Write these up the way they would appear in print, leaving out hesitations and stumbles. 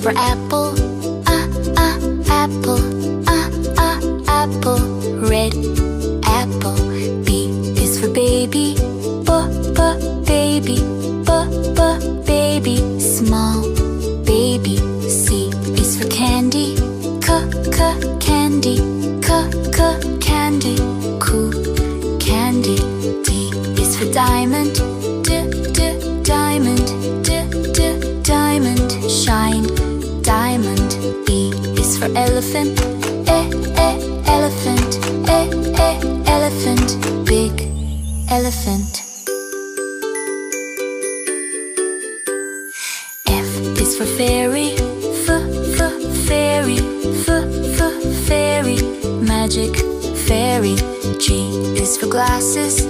for apple, apple, apple. Red apple. B is for baby, baby, baby. Small baby. C is for candy, candy, candy. Cool candy. D is for diamond, diamond, diamond. Shine diamond. E is for elephant, elephant, elephant. Big elephant. F is for fairy, fairy, fairy. Magic fairy. G is for glasses,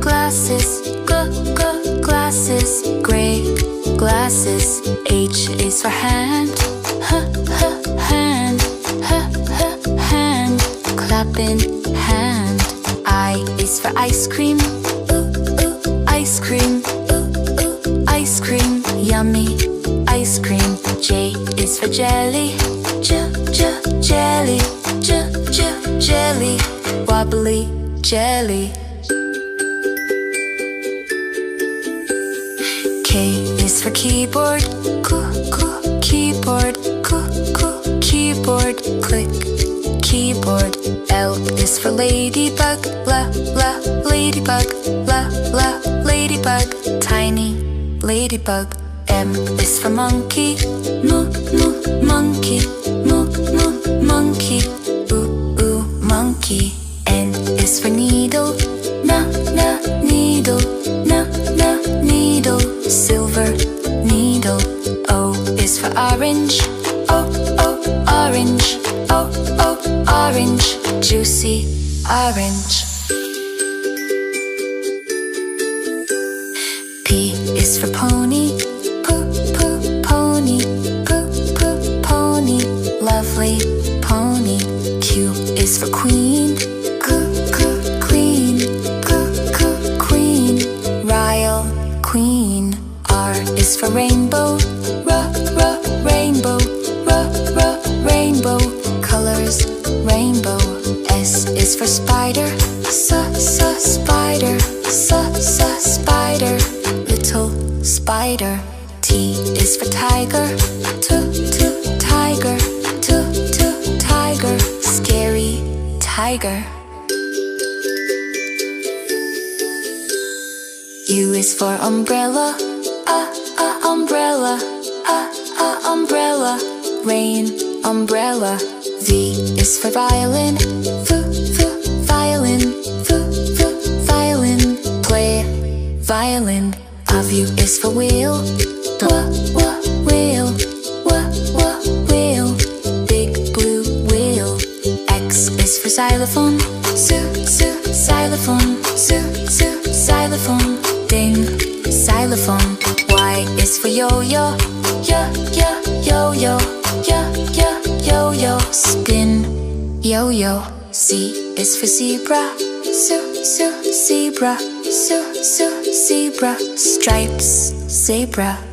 glasses, glasses. Gray glasses. H is for hand, hand, hand. Clapping hand. I is for ice cream, ice cream, ice cream. Yummy ice cream. J is for jelly, jelly, jelly. Wobbly jelly. K is for keyboard, keyboard, keyboard. Click keyboard. L is for ladybug, ladybug, ladybug. Tiny ladybug. M is for monkey, monkey, monkey. Monkey. N is for needle, needle, needle. Silver needle. O is for orange, orange, orange. Juicy orange. P is for pony, pony, pony. Lovely pony. Q is for queen, queen, queen. Royal queen. R is for rainbow, rainbow, rainbow. Colors rainbow. S is for spider, spider, spider. Little spider. T is for tiger, tiger, tiger. Scary tiger. U is for umbrella, umbrella, umbrella. Rain umbrella. V is for violin, violin, violin. Play violin. W is for wheel, wheel, wheel. Big blue wheel. X is for xylophone, xylophone, xylophone. Ding, xylophone. Y is for yo-yo, yo-yo, yo-yo. Spin, yo-yo. Z is for zebra, zebra, zebra. Stripes, zebra.